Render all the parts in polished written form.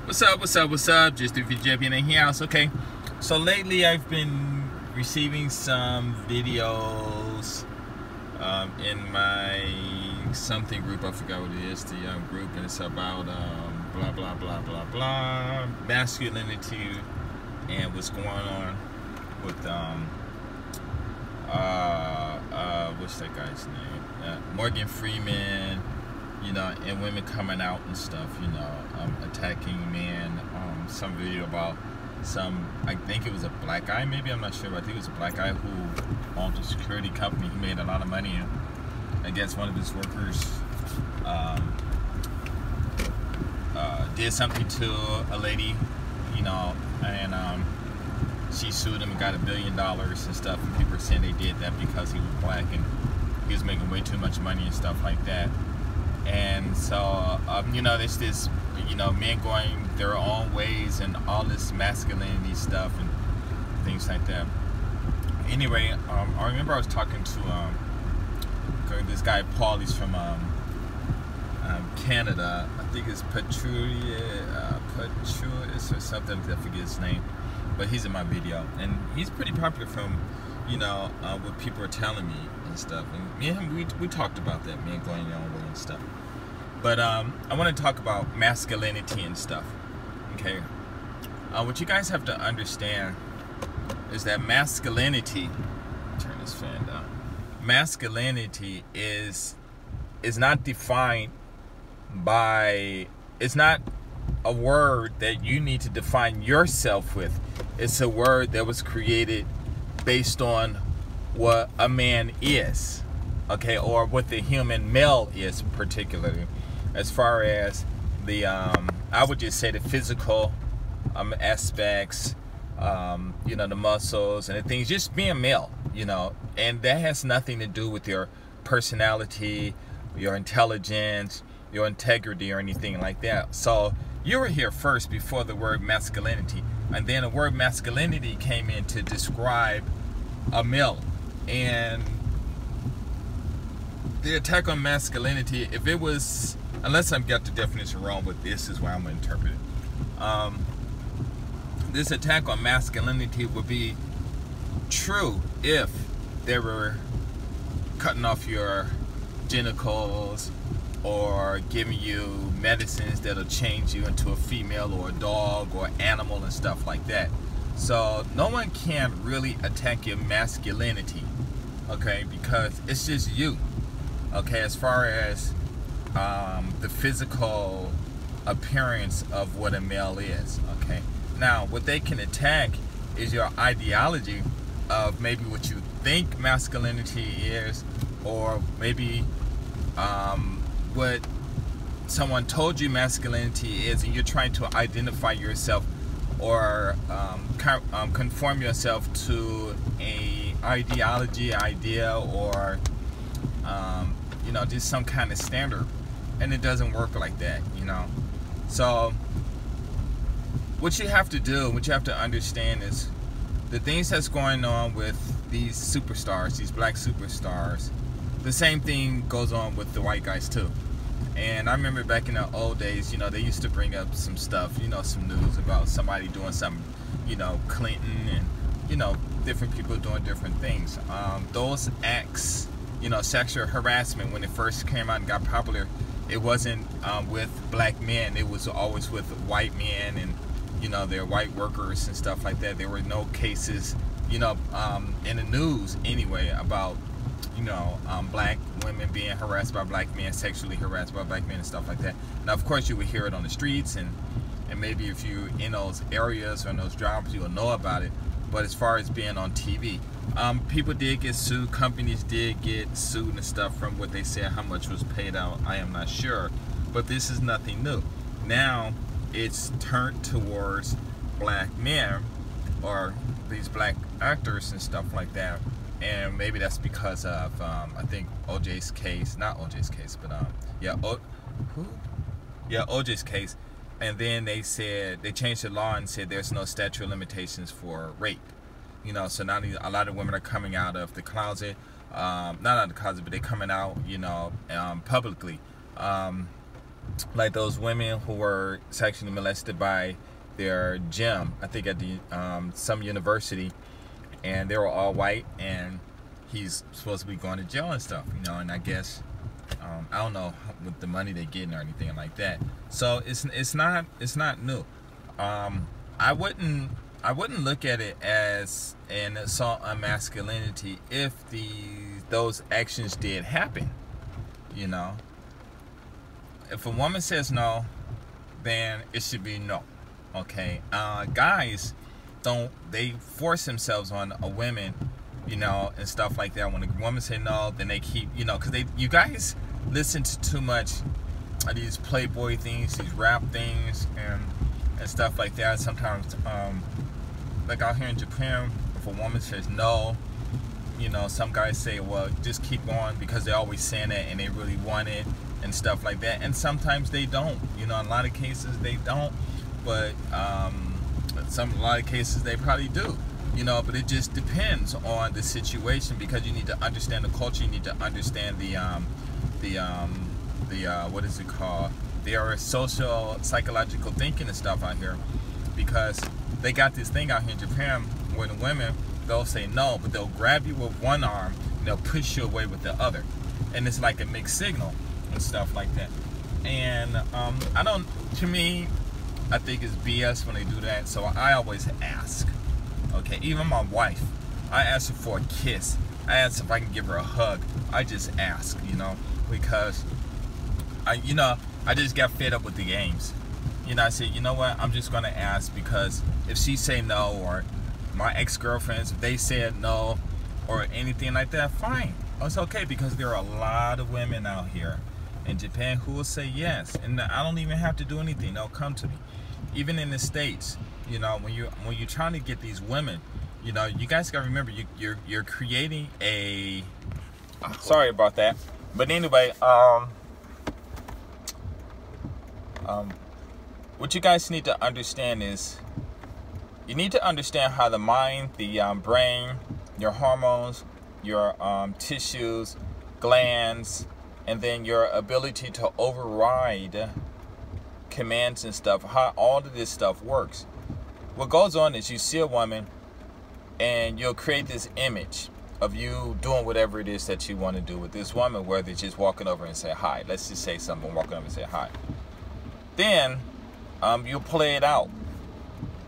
What's up, what's up, what's up? Just if you're jumping in the house, okay? So lately I've been receiving some videos in my something group. I forgot what it is, the group, and it's about blah, blah, blah, blah, blah, masculinity and what's going on with, what's that guy's name? Morgan Freeman, you know, and women coming out and stuff, you know, attacking men. Some video about I think it was a black guy, maybe, I'm not sure, but I think it was a black guy who owned a security company. He made a lot of money, and I guess one of his workers did something to a lady, you know, and she sued him and got $1 billion and stuff, and people are saying they did that because he was black and he was making way too much money and stuff like that. And so, you know, there's this, you know, men going their own ways and all this masculinity stuff and things like that. Anyway, I remember I was talking to this guy, Paul. He's from Canada. I think it's Patrulius or something. I forget his name. But he's in my video. And he's pretty popular from, you know, what people are telling me and stuff. And me and him, we talked about that, men going their own way and stuff. But I want to talk about masculinity and stuff. Okay, what you guys have to understand is that masculinity. Turn this fan down. Masculinity is not defined by. It's not a word that you need to define yourself with. It's a word that was created based on what a man is, okay, or what the human male is, particularly, as far as the I would just say the physical aspects, you know, the muscles and the things, just being male, you know, and that has nothing to do with your personality, your intelligence, your integrity, or anything like that. So you were here first before the word masculinity, and then the word masculinity came in to describe a male. And the attack on masculinity, if it was, unless I've got the definition wrong, but this is where I'm going to interpret it. This attack on masculinity would be true if they were cutting off your genitals or giving you medicines that'll change you into a female or a dog or animal and stuff like that. So no one can really attack your masculinity, okay, because it's just you, okay, as far as the physical appearance of what a male is, okay. Now, what they can attack is your ideology of maybe what you think masculinity is, or maybe what someone told you masculinity is, and you're trying to identify yourself or conform yourself to a ideology, idea, or you know, just some kind of standard, and it doesn't work like that, you know. So what you have to do, what you have to understand is the things that's going on with these superstars, these black superstars. The same thing goes on with the white guys too. And I remember back in the old days, you know, they used to bring up some stuff, you know, some news about somebody doing something, you know, Clinton, and, you know, different people doing different things. Those acts, you know, sexual harassment, when it first came out and got popular, it wasn't with black men. It was always with white men and, you know, their white workers and stuff like that. There were no cases, you know, in the news anyway, about, you know, black women being harassed by black men, sexually harassed by black men and stuff like that. Now, of course, you would hear it on the streets, and maybe if you're in those areas or in those jobs, you'll know about it. But as far as being on TV, people did get sued. Companies did get sued and stuff from what they said. How much was paid out, I am not sure. But this is nothing new. Now, it's turned towards black men or these black actors and stuff like that. And maybe that's because of, I think, OJ's case. Not OJ's case, but, OJ's case. And then they said, they changed the law and said there's no statute of limitations for rape. You know, so now a lot of women are coming out of the closet. Not out of the closet, but they're coming out, you know, publicly. like those women who were sexually molested by their gym, I think at the some university, and they were all white, and he's supposed to be going to jail and stuff, you know. And I guess I don't know with the money they're getting or anything like that. So it's not new. I wouldn't look at it as an assault on masculinity if those actions did happen, you know. If a woman says no, then it should be no. Okay. Guys they force themselves on a woman, you know, and stuff like that. When a woman say no, then they keep, you know, because you guys listen to too much of these Playboy things, these rap things, and stuff like that. Sometimes, like out here in Japan, if a woman says no, you know, some guys say, well, just keep going, because they're always saying it and they really want it and stuff like that. And sometimes they don't, you know. In a lot of cases they don't, but a lot of cases they probably do, you know. But it just depends on the situation, because you need to understand the culture. You need to understand the what is it called? There are social psychological thinking and stuff out here, because they got this thing out here in Japan where the women, they'll say no, but they'll grab you with one arm and they'll push you away with the other, and it's like a mixed signal and stuff like that. And to me, I think it's BS when they do that. So I always ask. Okay, even my wife, I ask her for a kiss. I ask if I can give her a hug. I just ask, you know, because I just got fed up with the games. You know, I said, you know what, I'm just gonna ask, because if she say no, or my ex-girlfriends, if they said no, or anything like that, fine. It's okay, because there are a lot of women out here in Japan who will say yes, and I don't even have to do anything. They'll come to me. Even in the States, you know, when you're trying to get these women, you know, you guys gotta remember, you're creating a. Sorry about that, but anyway, what you guys need to understand is, you need to understand how the mind, the brain, your hormones, your tissues, glands, and then your ability to override commands and stuff, how all of this stuff works. What goes on is, you see a woman and you'll create this image of you doing whatever it is that you want to do with this woman, whether it's just walking over and say hi. Let's just say something, walking over and say hi. Then you'll play it out.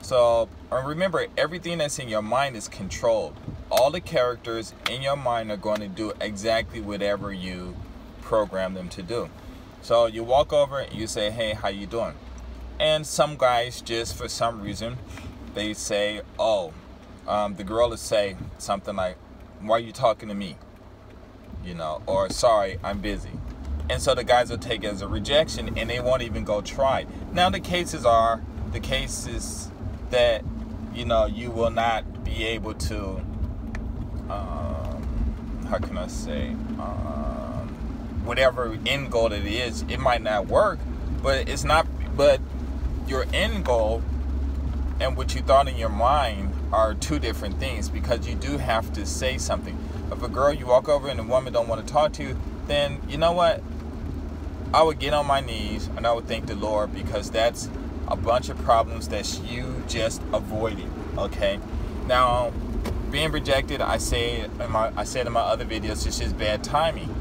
So remember, everything that's in your mind is controlled. All the characters in your mind are going to do exactly whatever you program them to do. So you walk over and you say, hey, how you doing? And some guys, just for some reason, they say, oh, the girl will say something like, why are you talking to me? You know, or sorry, I'm busy. And so the guys will take it as a rejection, and they won't even go try. Now the cases that, you know, you will not be able to, how can I say, whatever end goal it is, it might not work, but it's not, but your end goal and what you thought in your mind are two different things, because you do have to say something. If a girl, you walk over and a woman don't want to talk to you, then you know what? I would get on my knees and I would thank the Lord, because that's a bunch of problems that you just avoided. Okay. Now, being rejected, I said in my other videos, it's just bad timing.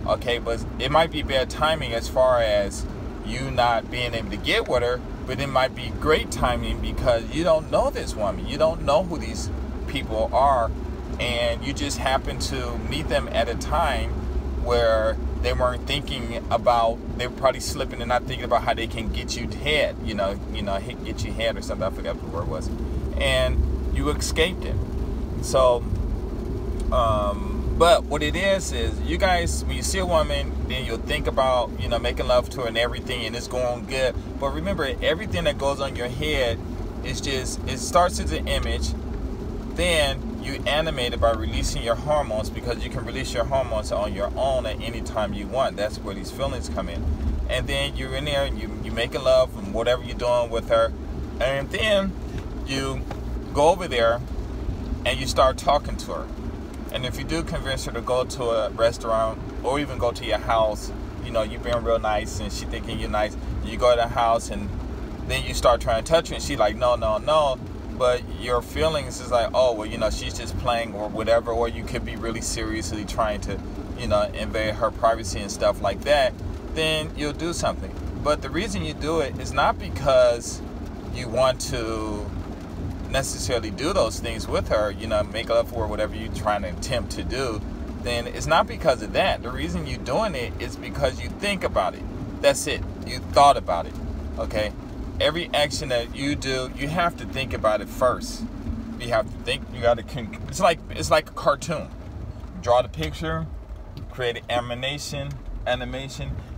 Okay, but it might be bad timing as far as you not being able to get with her, but it might be great timing because you don't know this woman. You don't know who these people are, and you just happen to meet them at a time where they weren't thinking about, they were probably slipping and not thinking about how they can get you head, get you head or something. I forgot what the word was. And you escaped it. So, but what it is you guys, when you see a woman, then you'll think about, making love to her and everything, and it's going good. But remember, everything that goes on your head is just, it starts as an image, then you animate it by releasing your hormones, because you can release your hormones on your own at any time you want. That's where these feelings come in. And then you're in there, you making love and whatever you're doing with her, and then you go over there and you start talking to her. And if you do convince her to go to a restaurant or even go to your house you know, you being real nice and she thinking you're nice. You go to the house and then you start trying to touch her and she like, no, no, no. But your feelings is like, oh, well, you know, she's just playing or whatever. Or you could be really seriously trying to, you know, invade her privacy and stuff like that. Then you'll do something. But the reason you do it is not because you want to necessarily do those things with her, you know, make love for her, whatever you're trying to attempt to do. Then it's not because of that. The reason you're doing it is because you think about it. That's it. You thought about it. Okay? Every action that you do, you have to think about it first. You have to think. You got to. It's like a cartoon. Draw the picture, create an animation, and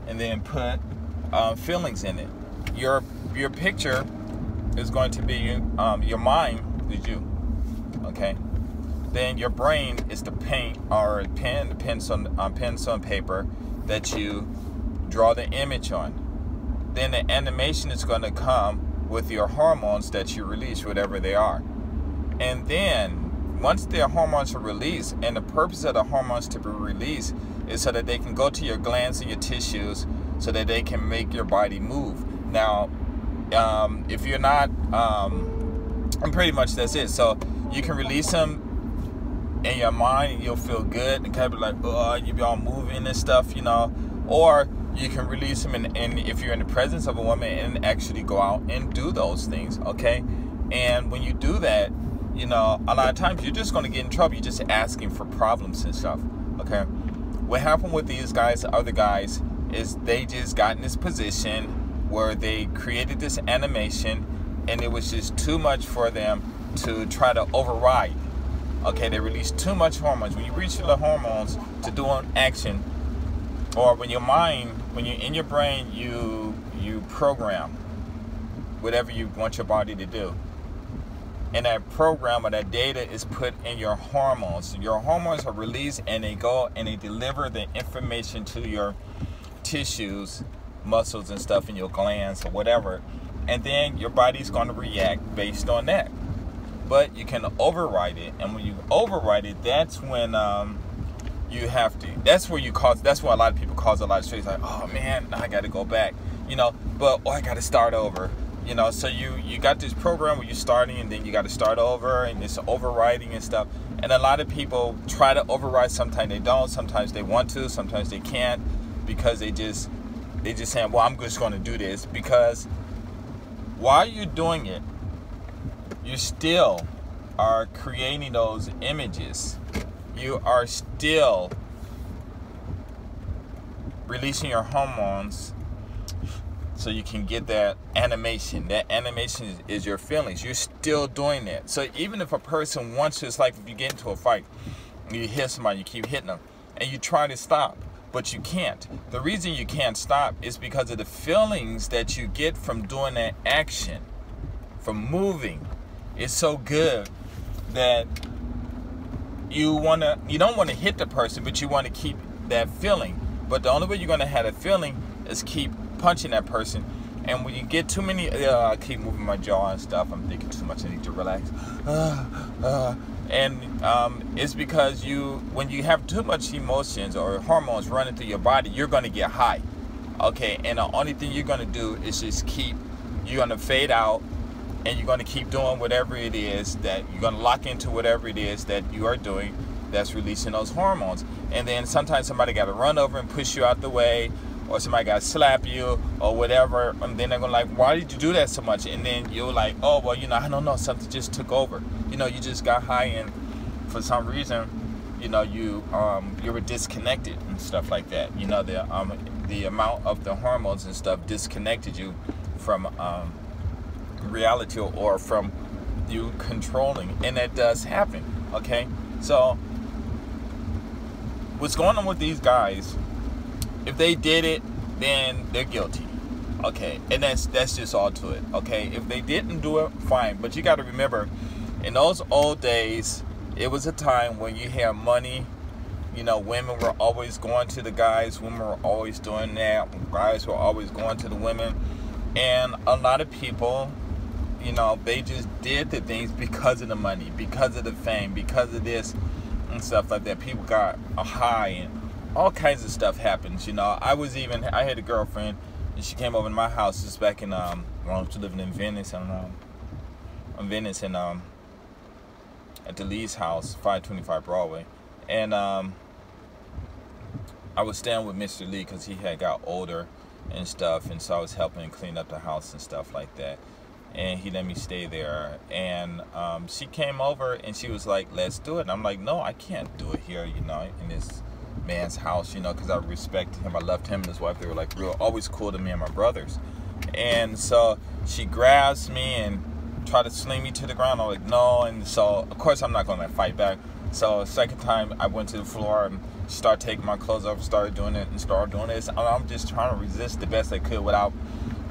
then put feelings in it. Your picture is going to be your mind is you. Okay. Then your brain is the paint or pen, the pencil on paper that you draw the image on. Then the animation is going to come with your hormones that you release, whatever they are. And then once the hormones are released, and the purpose of the hormones to be released is so that they can go to your glands and your tissues so that they can make your body move. Now, if you're not, and pretty much that's it. So you can release them in your mind and you'll feel good and kind of be like, oh, you be all moving and stuff, you know. Or you can release them and if you're in the presence of a woman and actually go out and do those things, okay? And when you do that, you know, a lot of times you're just going to get in trouble. You're just asking for problems and stuff, okay? What happened with these guys, other guys, is they just got in this position where they created this animation and it was just too much for them to try to override. Okay, they release too much hormones. When you reach the hormones to do an action, or when your mind, when you're in your brain, you program whatever you want your body to do. And that program or that data is put in your hormones. Your hormones are released and they go and they deliver the information to your tissues, muscles and stuff in your glands or whatever. And then your body's going to react based on that. But you can override it, and when you override it, that's when you have to. That's where you cause. That's why a lot of people cause a lot of stress. Like, oh man, now I got to go back, you know. But I got to start over, you know. So you got this program where you're starting, and then you got to start over, and it's overriding and stuff. And a lot of people try to override. Sometimes they don't. Sometimes they want to. Sometimes they can't because they just saying, well, I'm just going to do this. Because while you're doing it, you still are creating those images. You are still releasing your hormones so you can get that animation. That animation is your feelings. You're still doing that. So even if a person wants to, it's like if you get into a fight and you hit somebody, you keep hitting them, and you try to stop, but you can't. The reason you can't stop is because of the feelings that you get from doing that action, from moving. It's so good that you don't want to hit the person, but you want to keep that feeling. But the only way you're going to have a feeling is keep punching that person. And when you get too many, I keep moving my jaw and stuff. I'm thinking too much. I need to relax. It's because when you have too much emotions or hormones running through your body, you're going to get high. Okay, and the only thing you're going to do is just you're going to fade out. And you're going to keep doing whatever it is that you're going to lock into, whatever it is that you are doing that's releasing those hormones. And then sometimes somebody got to run over and push you out the way, or somebody got to slap you or whatever. And then they're going to like, why did you do that so much? And then you're like, oh, well, you know, I don't know. Something just took over. You know, you just got high and for some reason, you know, you were disconnected and stuff like that. You know, the amount of the hormones and stuff disconnected you from reality or from you controlling, and that does happen. Okay, so what's going on with these guys, if they did it, then they're guilty. Okay, and that's just all to it. Okay, if they didn't do it, fine, but you got to remember, in those old days, it was a time when you had money. You know, women were always going to the guys, women were always doing that, guys were always going to the women, and a lot of people, you know, they just did the things because of the money, because of the fame, because of this and stuff like that. People got a high and all kinds of stuff happens. You know, I had a girlfriend, and she came over to my house just back in when I was living in Venice, and at the Lee's house, 525 Broadway, and I was staying with Mr. Lee because he had got older and stuff, and so I was helping him clean up the house and stuff like that, and he let me stay there. And she came over and she was like, let's do it. And I'm like, no, I can't do it here, you know, in this man's house, you know, because I respected him. I loved him and his wife. They were like always cool to me and my brothers. And so she grabs me and tried to sling me to the ground. I'm like, no. And so of course I'm not going to fight back. So second time I went to the floor and started taking my clothes off, started doing it, and started doing this. I'm just trying to resist the best I could without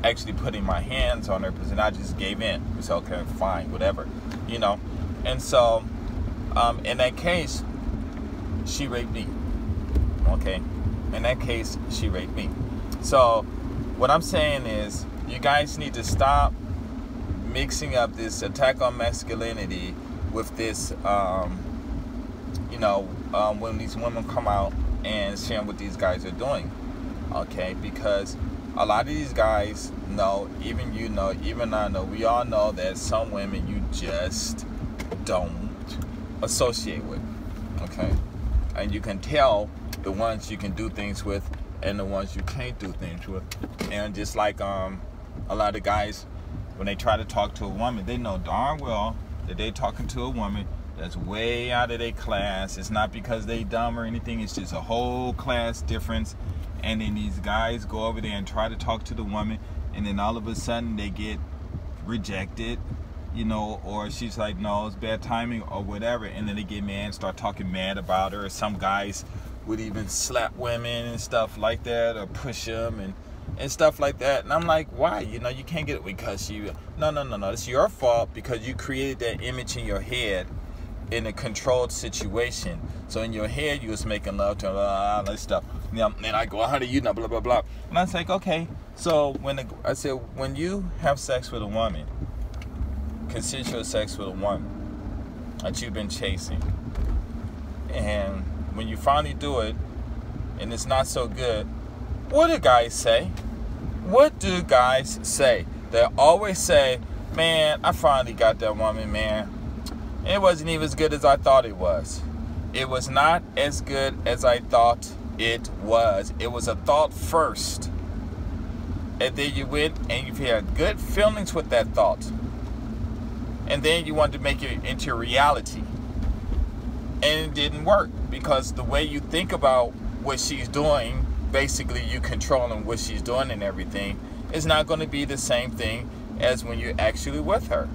actually putting my hands on her, because I just gave in. It's okay, fine, whatever, you know. And so in that case, she raped me. Okay, in that case, she raped me. So what I'm saying is, you guys need to stop mixing up this attack on masculinity with this you know, when these women come out and sharing what these guys are doing, okay? Because a lot of these guys know, even you know, even I know, we all know that some women you just don't associate with, okay? And you can tell the ones you can do things with and the ones you can't do things with. And just like a lot of guys, when they try to talk to a woman, they know darn well that they're talking to a woman that's way out of their class. It's not because they dumb or anything. It's just a whole class difference. And then these guys go over there and try to talk to the woman, and then all of a sudden they get rejected, you know, or she's like, no, it's bad timing or whatever. And then they get mad and start talking mad about her. Some guys would even slap women and stuff like that, or push them and stuff like that. And I'm like, why? You know, you can't get it because you, no. It's your fault because you created that image in your head in a controlled situation. So in your head, you was making love to all that stuff. You know, and I go, how do you know, blah, blah, blah. And I was like, okay. So I said, when you have sex with a woman, consensual sex with a woman that you've been chasing, and when you finally do it, and it's not so good, what do guys say? What do guys say? They always say, man, I finally got that woman, man. It wasn't even as good as I thought it was. It was not as good as I thought it was. It was a thought first. And then you went and you had good feelings with that thought. And then you wanted to make it into reality. And it didn't work, because the way you think about what she's doing, basically you controlling what she's doing and everything, is not going to be the same thing as when you're actually with her.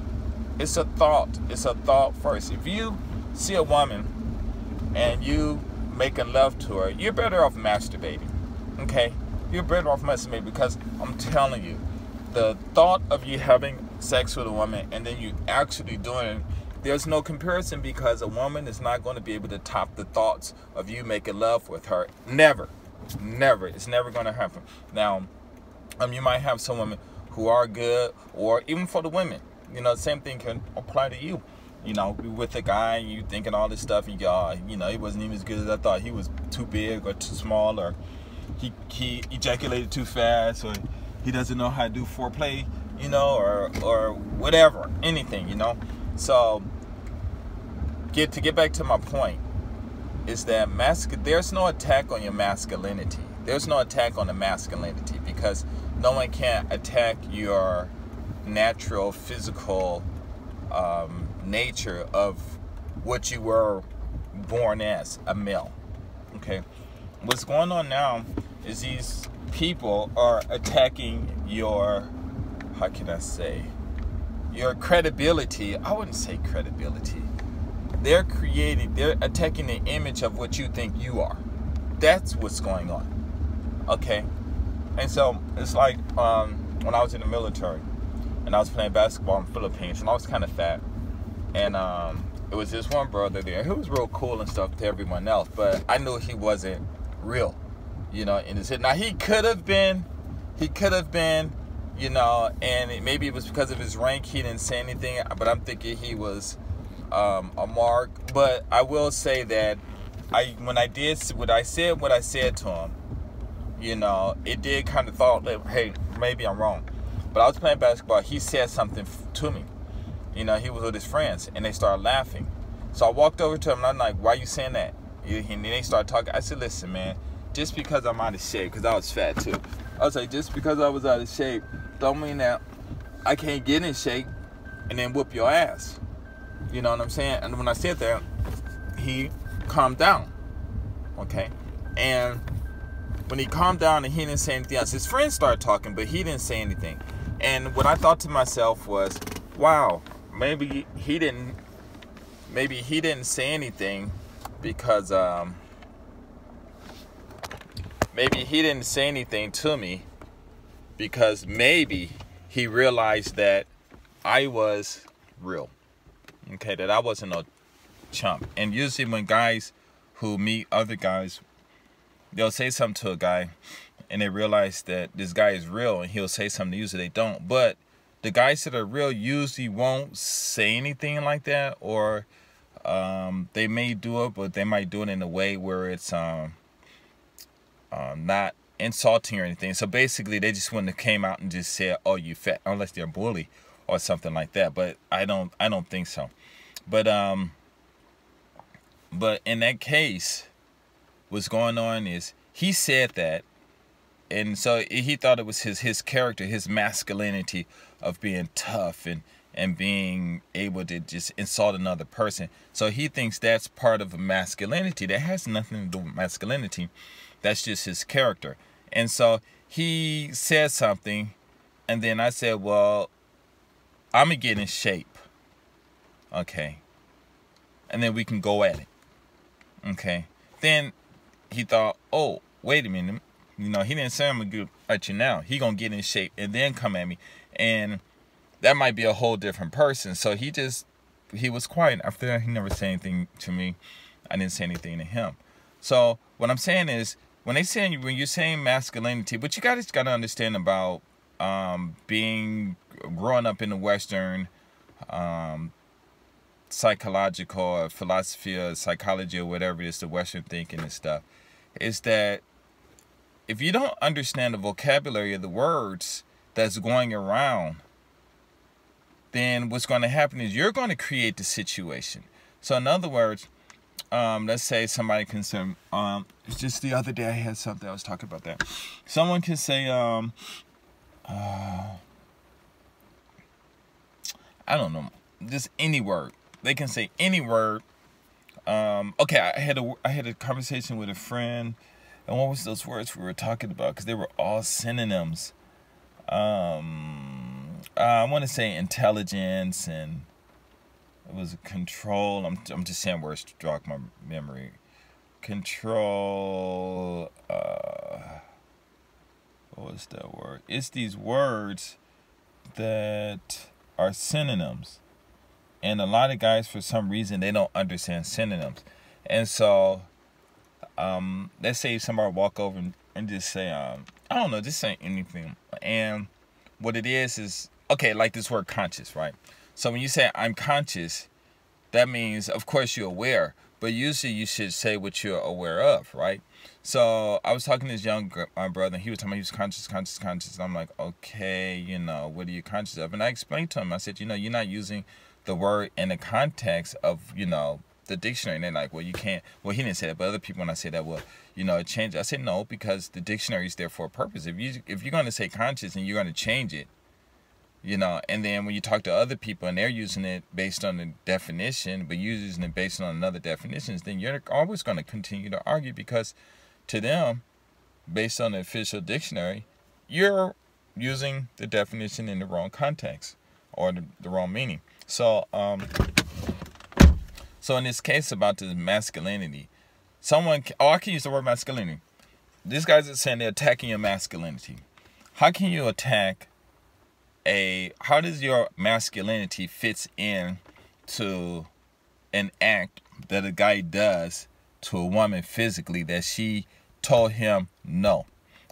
It's a thought. It's a thought first. If you see a woman and you making love to her, you're better off masturbating. Okay? You're better off masturbating, because I'm telling you, the thought of you having sex with a woman and then you actually doing it, there's no comparison, because a woman is not going to be able to top the thoughts of you making love with her. Never. Never. It's never going to happen. Now, you might have some women who are good, or even for the women, you know, the same thing can apply to you. You know, be with a guy and you thinking all this stuff, and you know, he wasn't even as good as I thought. He was too big or too small, or he ejaculated too fast, or he doesn't know how to do foreplay, you know, or whatever, anything, you know. So to get back to my point, is that there's no attack on your masculinity. There's no attack on the masculinity, because no one can attack your natural physical nature of what you were born as, a male. Okay, what's going on now is these people are attacking your, how can I say, your credibility. I wouldn't say credibility. They're attacking the image of what you think you are. That's what's going on. Okay, and so it's like when I was in the military and I was playing basketball in the Philippines, and I was kind of fat, and it was this one brother there who was real cool and stuff to everyone else, but I knew he wasn't real, you know, in his head. Now he could have been, you know, and maybe it was because of his rank he didn't say anything, but I'm thinking he was a mark. But I will say that when I did what I said to him, you know, it did kind of thought that, hey, maybe I'm wrong. But I was playing basketball. He said something to me. You know, he was with his friends, and they started laughing. So I walked over to him, and I'm like, why are you saying that? And then they started talking. I said, listen, man, just because I'm out of shape, because I was fat too. I was like, just because I was out of shape don't mean that I can't get in shape and then whoop your ass. You know what I'm saying? And when I said that, he calmed down. Okay? And when he calmed down and he didn't say anything else, his friends started talking, but he didn't say anything. And what I thought to myself was, wow, maybe he didn't say anything because maybe he didn't say anything to me because maybe he realized that I was real. Okay, that I wasn't a chump. And usually when guys who meet other guys, they'll say something to a guy and they realize that this guy is real, and he'll say something. Usually they don't. But the guys that are real usually won't say anything like that, or they may do it, but they might do it in a way where it's not insulting or anything. So basically they just wouldn't have came out and just said, oh, you fat, unless they're a bully or something like that. But I don't think so. But in that case, what's going on is he said that, and so he thought it was his character, his masculinity of being tough and being able to just insult another person. So he thinks that's part of masculinity. That has nothing to do with masculinity. That's just his character. And so he said something, and then I said, well, I'm going to get in shape. Okay. And then we can go at it. Okay. Then he thought, oh, wait a minute. You know, he didn't say I'm going to get at you now. He going to get in shape and then come at me. And that might be a whole different person. So he was quiet. After that, he never said anything to me. I didn't say anything to him. So what I'm saying is, when you're saying masculinity, what you got to understand about growing up in the Western psychological or philosophy or psychology or whatever it is, the Western thinking and stuff, is that if you don't understand the vocabulary of the words that's going around, then what's going to happen is you're going to create the situation. So in other words, let's say somebody can say, it's just the other day I had something, I was talking about that. Someone can say, I don't know, just any word. They can say any word. Okay, I had a conversation with a friend, and what was those words we were talking about? Because they were all synonyms. I want to say intelligence, and it was control. I'm just saying words to jog my memory. Control. What was that word? It's these words that are synonyms. And a lot of guys, for some reason, they don't understand synonyms. And so, let's say somebody walk over and just say, I don't know, just say anything. And what it is, okay, like this word conscious, right? So when you say I'm conscious, that means, of course, you're aware. But usually you should say what you're aware of, right? So I was talking to this young brother, and he was telling me he was conscious. And I'm like, okay, you know, what are you conscious of? And I explained to him, I said, you know, you're not using the word in the context of, you know, the dictionary. And they're like, well, you can't. Well, he didn't say that, but other people, when I say that, well, you know, it changed. I said, no, because the dictionary is there for a purpose. If you're going to say conscious and you're going to change it, you know, and then when you talk to other people and they're using it based on the definition, but you're using it based on another definitions, then you're always going to continue to argue, because to them, based on the official dictionary, you're using the definition in the wrong context or the wrong meaning. So in this case about the masculinity, I can use the word masculinity. These guys are saying they're attacking your masculinity. How can you attack how does your masculinity fits in to an act that a guy does to a woman physically that she told him no,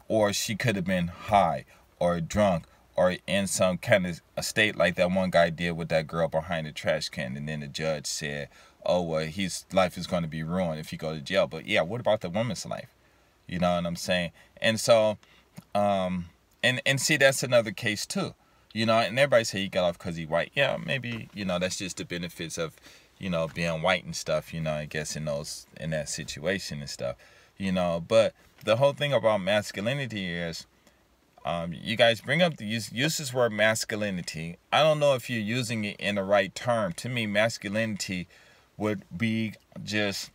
or she could have been high or drunk or in some kind of a state like that one guy did with that girl behind the trash can, and then the judge said, oh, well, his life is going to be ruined if he go to jail. But yeah, what about the woman's life? You know what I'm saying? And so, and see, that's another case too. You know, and everybody say he got off because he white. Yeah, maybe, you know, that's just the benefits of, you know, being white and stuff, you know, I guess in that situation and stuff, you know. But the whole thing about masculinity is, you guys bring up use this word masculinity. I don't know if you're using it in the right term. To me, masculinity would be just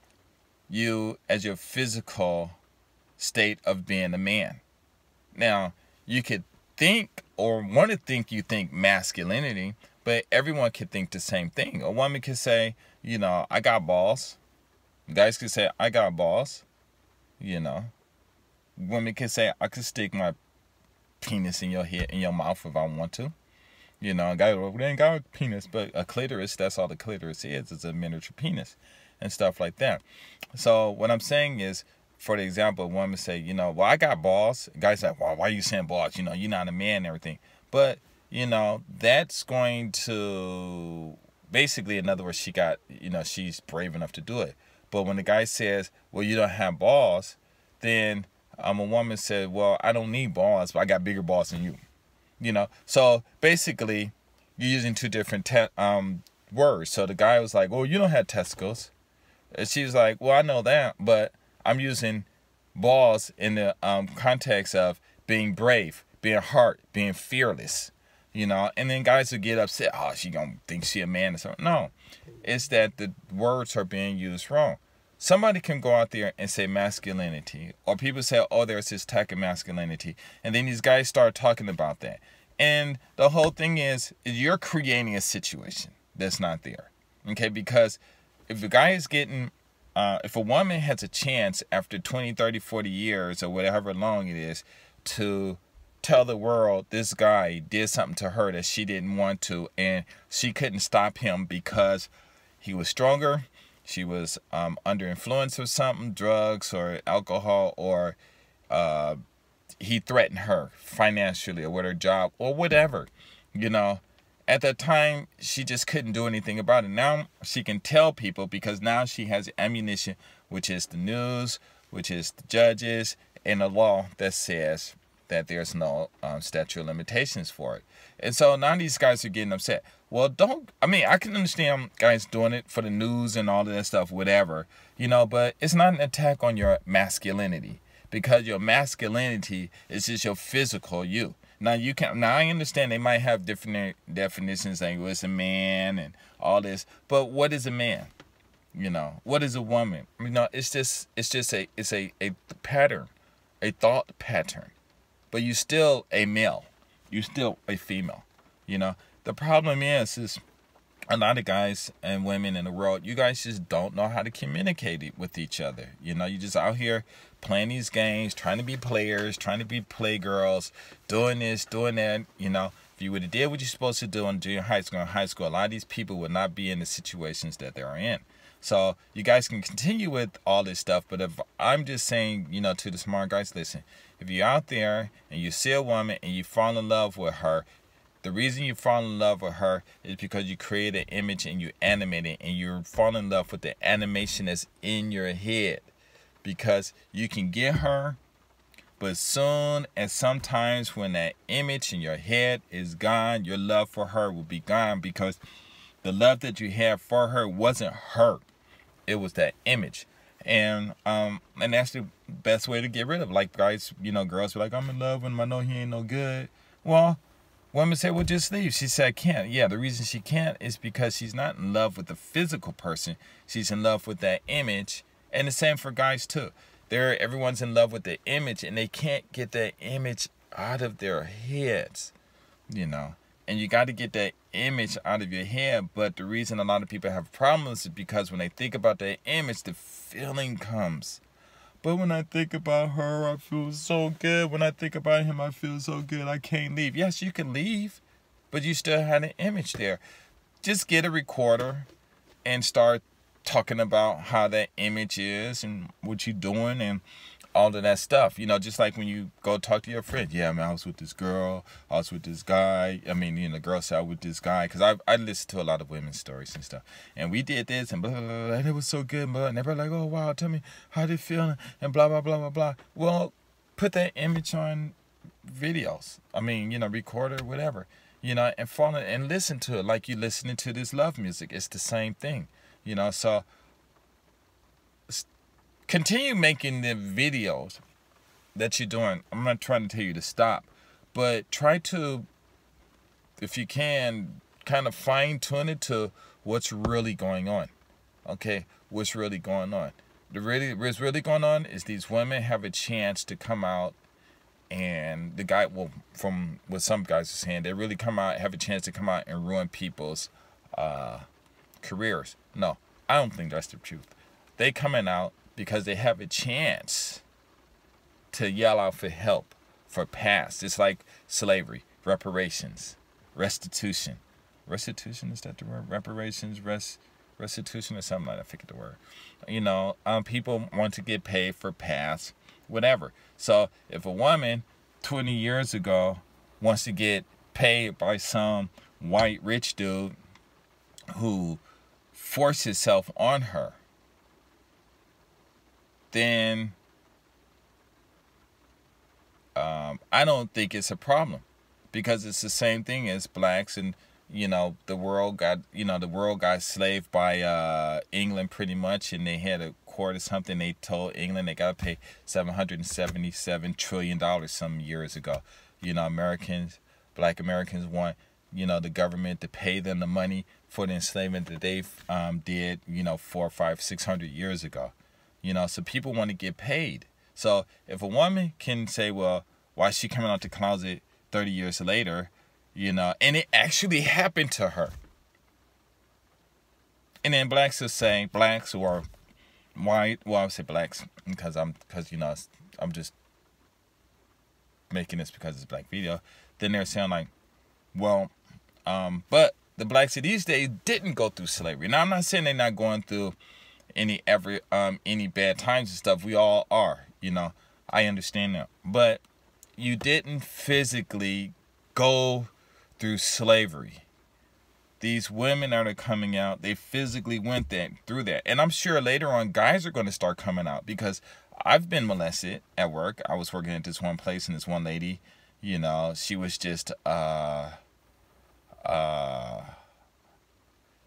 you as your physical state of being a man. Now, you could think or want to think you think masculinity, but everyone could think the same thing. A woman could say, you know, I got balls. Guys could say, I got balls. You know, women could say, I could stick my penis in your head, in your mouth if I want to. You know, guys, well, they ain't got a penis, but a clitoris, that's all the clitoris is. It's a miniature penis and stuff like that. So what I'm saying is, for the example, a woman say, you know, well, I got balls. Guys like, well, why are you saying balls? You know, you're not a man and everything. But, you know, that's going to, basically, in other words, she got, you know, she's brave enough to do it. But when the guy says, well, you don't have balls, then a woman said, well, I don't need balls, but I got bigger balls than you. You know, so basically, you're using two different words. So the guy was like, well, you don't have testicles. And she was like, well, I know that, but I'm using balls in the context of being brave, being hard, being fearless, you know. And then guys would get upset. Oh, she gonna think she a man or something. No, it's that the words are being used wrong. Somebody can go out there and say masculinity, or people say, oh, there's this type of masculinity, and then these guys start talking about that. And the whole thing is you're creating a situation that's not there, okay? Because if a guy is getting if a woman has a chance after 20, 30, 40 years or whatever long it is to tell the world this guy did something to her that she didn't want to, and she couldn't stop him because he was stronger, she was under influence of something, drugs or alcohol, or he threatened her financially or with her job or whatever, you know. At that time, she just couldn't do anything about it. Now she can tell people because now she has ammunition, which is the news, which is the judges, and a law that says that there's no statute of limitations for it. And so now these guys are getting upset. Well, I can understand guys doing it for the news and all of that stuff, whatever, you know, but it's not an attack on your masculinity, because your masculinity is just your physical you. Now I understand they might have different definitions, like what's a man and all this, but what is a man? You know, what is a woman? You know, it's a pattern, a thought pattern. But you still a male, you still a female. You know, the problem is a lot of guys and women in the world, you guys just don't know how to communicate with each other. You know, you just out here playing these games, trying to be players, trying to be playgirls, doing this, doing that. You know, if you would have did what you're supposed to do in junior high school and high school, a lot of these people would not be in the situations that they're in. So you guys can continue with all this stuff, but if I'm just saying, you know, to the smart guys, listen, if you're out there and you see a woman and you fall in love with her, the reason you fall in love with her is because you create an image and you animate it, and you fall in love with the animation that's in your head. Because you can get her, but soon and sometimes when that image in your head is gone, your love for her will be gone, because the love that you had for her wasn't her. It was that image. And that's the best way to get rid of. Like guys, you know, girls be like, I'm in love with him, I know he ain't no good. Well, women say, well, just leave. She said, I can't. Yeah, the reason she can't is because she's not in love with the physical person. She's in love with that image. And the same for guys too. Everyone's in love with the image, and they can't get that image out of their heads, you know. And you got to get that image out of your head. But the reason a lot of people have problems is because when they think about that image, the feeling comes. But when I think about her, I feel so good. When I think about him, I feel so good. I can't leave. Yes, you can leave, but you still had an image there. Just get a recorder and start talking about how that image is and what you're doing, and all of that stuff. You know, just like when you go talk to your friend. Yeah, man, I was with this girl. I was with this guy. I mean, you know, the girl said I was with this guy. Because I listen to a lot of women's stories and stuff. And we did this and blah, blah, blah, and it was so good. And they were like, oh, wow, tell me how they feel. And blah, blah, blah, blah, blah. Well, put that image on videos. I mean, you know, record it, whatever. You know, and follow and listen to it like you listening to this love music. It's the same thing. You know, so continue making the videos that you're doing. I'm not trying to tell you to stop, but try to, if you can, kind of fine-tune it to what's really going on. Okay, what's really going on? What's really going on is these women have a chance to come out, and the guy, well, from what some guys are saying, they really have a chance to come out and ruin people's careers. No, I don't think that's the truth. They coming out because they have a chance to yell out for help, for past. It's like slavery, reparations, restitution. Restitution, is that the word? Reparations, restitution, or something like that. I forget the word. You know, people want to get paid for past, whatever. So if a woman 20 years ago wants to get paid by some white rich dude who forced himself on her, then I don't think it's a problem, because it's the same thing as blacks, and you know, the world got enslaved by England pretty much, and they had a court or something. They told England they got to pay $777 trillion some years ago. You know, black Americans want, you know, the government to pay them the money for the enslavement that they did, you know, 400, 500, 600 years ago. You know, so people want to get paid. So if a woman can say, well, why is she coming out the closet 30 years later, you know, and it actually happened to her. And then blacks are saying, blacks who are white, well, I would say blacks because you know, I'm just making this because it's a black video. Then they're saying like, well, but the blacks of these days didn't go through slavery. Now, I'm not saying they're not going through any bad times and stuff. We all are, you know. I understand that. But you didn't physically go through slavery. These women that are coming out, they physically went through that. And I'm sure later on guys are going to start coming out, because I've been molested at work. I was working at this one place, and this one lady, you know, she was just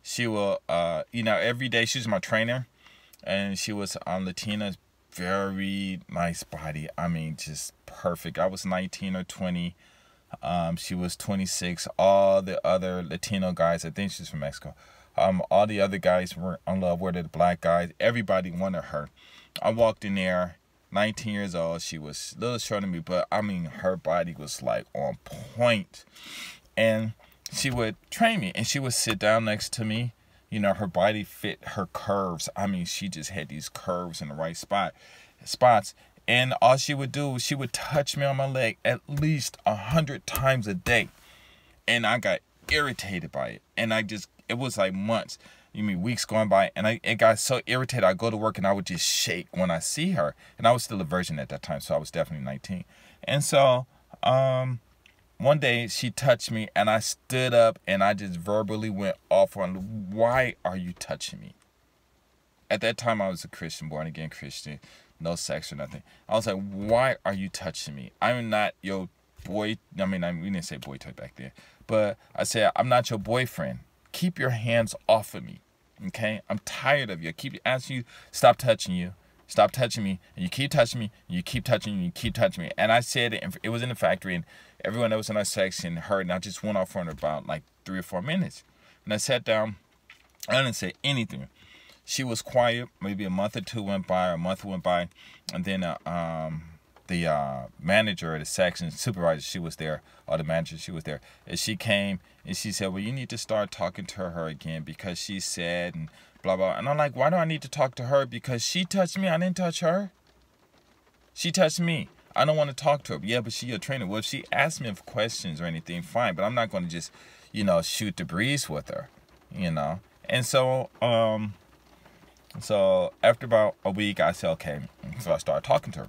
she will you know, every day she was my trainer, and she was Latina, very nice body. I mean, just perfect. I was 19 or 20. She was 26. All the other Latino guys, I think she's from Mexico, all the other guys were in love with her, the black guys. Everybody wanted her. I walked in there, 19 years old. She was a little shorter than me, but I mean, her body was like on point. And she would train me, and she would sit down next to me. You know, her body fit her curves. I mean, she just had these curves in the right spots. And all she would do, she would touch me on my leg at least 100 times a day. And I got irritated by it. And it was like months, you mean weeks going by. And it got so irritated. I'd go to work and I would just shake when I see her. And I was still a virgin at that time, so I was definitely 19. And so one day she touched me, and I stood up and I just verbally went off on, why are you touching me? At that time I was a Christian, born again Christian. No sex or nothing. I was like, why are you touching me? I'm not your boy. I mean, we didn't say boy toy back there. But I said, I'm not your boyfriend. Keep your hands off of me. Okay? I'm tired of you. I keep asking you, stop touching you. Stop touching me. And you keep touching me. And you keep touching me. And you keep touching me. And I said it. And it was in the factory. And everyone that was in our section heard. And I just went off for about like 3 or 4 minutes. And I sat down. I didn't say anything. She was quiet. Maybe a month or two went by, or a month went by, and then the manager of the section, supervisor, she was there, or the manager, she was there, and she came and she said, well, you need to start talking to her again, because she said, and blah blah. And I'm like, why do I need to talk to her? Because she touched me. I didn't touch her. She touched me. I don't want to talk to her. Yeah, but she your trainer. Well, if she asked me for questions or anything, fine, but I'm not going to just, you know, shoot the breeze with her, you know. And so So after about a week, I said, okay. So I started talking to her.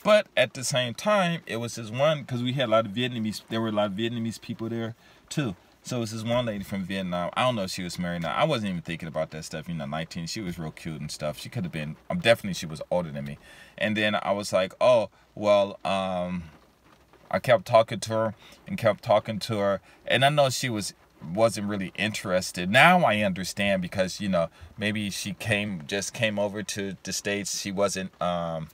But at the same time, it was this one, because we had a lot of Vietnamese, there were a lot of Vietnamese people there too. So it was this one lady from Vietnam. I don't know if she was married now. I wasn't even thinking about that stuff. 19, she was real cute and stuff. She could have been, definitely she was older than me. And then I was like, oh, well, I kept talking to her and kept talking to her. And I know she wasn't really interested. Now I understand, because, maybe she just came over to the States. She wasn't, how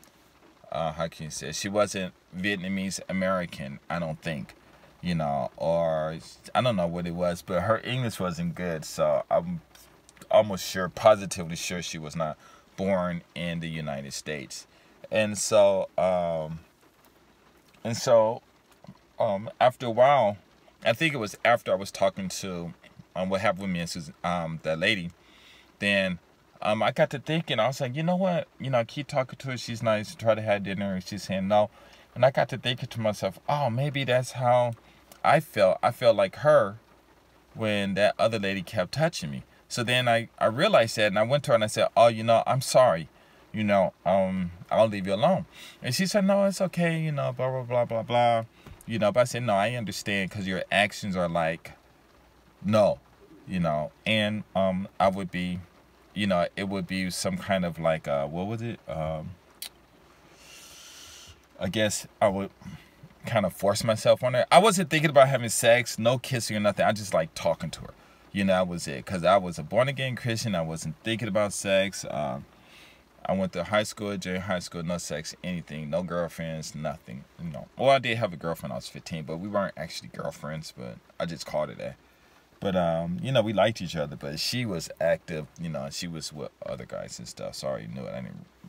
can you say, she wasn't Vietnamese American, I don't think, or I don't know what it was, but her English wasn't good. So I'm almost sure, positively sure, she was not born in the United States. And so, after a while, I think it was after I was talking to, what happened with me and that lady, then I got to thinking. I was like, you know what? I keep talking to her. She's nice. Try to have dinner. And she's saying no. And I got to thinking to myself, oh, maybe that's how I felt. I felt like her when that other lady kept touching me. So then I realized that, and I went to her and I said, oh, I'm sorry. I'll leave you alone. And she said, no, it's okay. Blah, blah, blah, blah, blah. But I said, no, I understand, because your actions are like, no, and I would be, it would be some kind of like, what was it? I guess I would kind of force myself on her. I wasn't thinking about having sex, no kissing or nothing. I just like talking to her. That was it. Because I was a born-again Christian. I wasn't thinking about sex. I went to high school, junior high school, no sex, anything, no girlfriends, nothing. Well, I did have a girlfriend when I was 15, but we weren't actually girlfriends, but I just called it that. But, we liked each other, but she was active, she was with other guys and stuff. So I already knew it.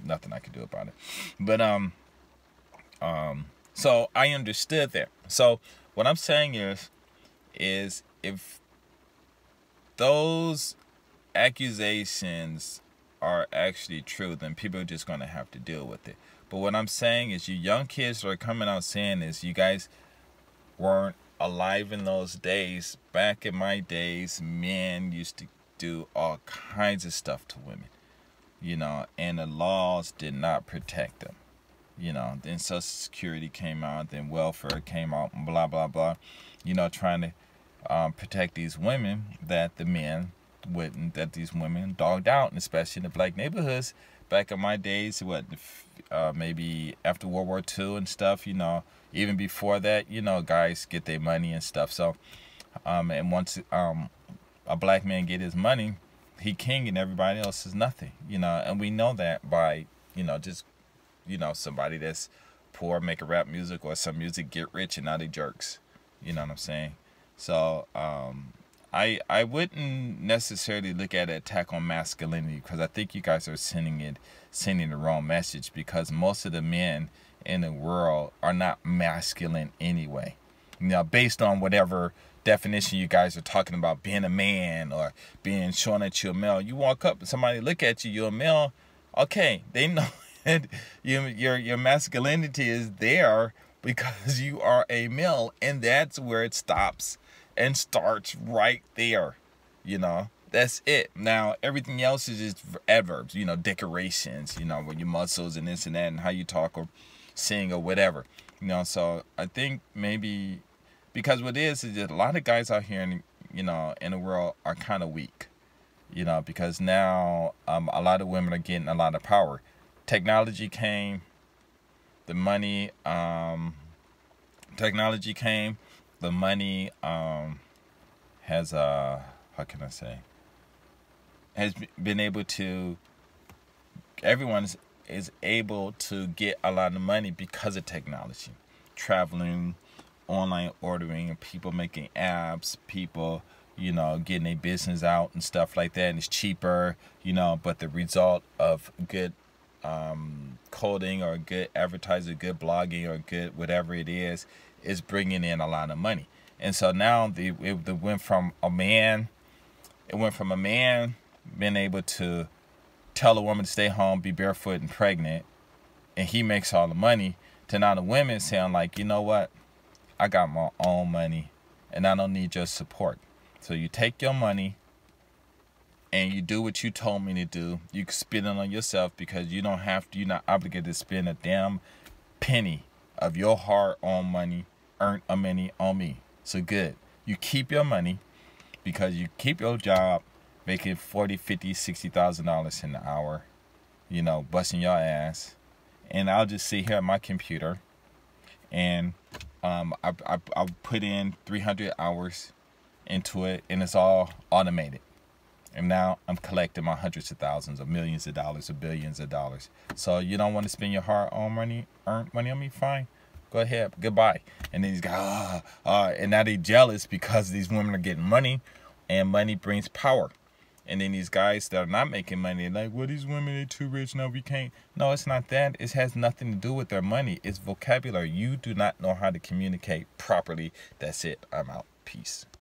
Nothing I could do about it. But, so I understood that. So what I'm saying is if those accusations are actually true, then people are just going to have to deal with it. But what I'm saying is, you young kids that are coming out saying this, you guys weren't alive in those days. Back in my days, men used to do all kinds of stuff to women, and the laws did not protect them. Then Social Security came out, then welfare came out, and blah, blah, blah, trying to protect these women that the men wouldn't, that these women dogged out, and especially in the black neighborhoods back in my days, maybe after World War II and stuff, even before that, guys get their money and stuff. So, and once a black man get his money, he king and everybody else is nothing, and we know that by, just, somebody that's poor making rap music or some music get rich and now they jerks, you know what I'm saying? So, I wouldn't necessarily look at an attack on masculinity, because I think you guys are sending the wrong message, because most of the men in the world are not masculine anyway. Based on whatever definition you guys are talking about, being a man or being shown that you're a male. You walk up and somebody look at you, you're a male. Okay, they know that your masculinity is there because you are a male, and that's where it stops and starts right there. That's it. Now everything else is just adverbs, decorations, with your muscles and this and that and how you talk or sing or whatever. So I think maybe, because what it is that a lot of guys out here in the world are kind of weak, because now a lot of women are getting a lot of power. Technology came, the money, the money has how can I say, has been able to, everyone is able to get a lot of money because of technology, traveling, online ordering, people making apps, people getting their business out and stuff like that, and it's cheaper, but the result of good coding or good advertising, good blogging, or good whatever it is bringing in a lot of money. And so now it went from a man being able to tell a woman to stay home, be barefoot and pregnant, and he makes all the money, to now the women saying like, you know what, I got my own money and I don't need your support. So you take your money and you do what you told me to do, you can spend it on yourself, because you don't have to, you're not obligated to spend a damn penny of your hard-earned money, on me. So good. You keep your money, because you keep your job making $40, $50, $60,000 an hour, you know, busting your ass. And I'll just sit here at my computer, and I put in 300 hours into it, and it's all automated. And now I'm collecting my hundreds of thousands or millions of dollars or billions of dollars. So you don't want to spend your hard-earned money on me? Fine. Go ahead. Goodbye. And then these guys, and now they jealous because these women are getting money, and money brings power. And then these guys that are not making money, like, well, these women are too rich, no, we can't. No, it's not that. It has nothing to do with their money. It's vocabulary. You do not know how to communicate properly. That's it. I'm out. Peace.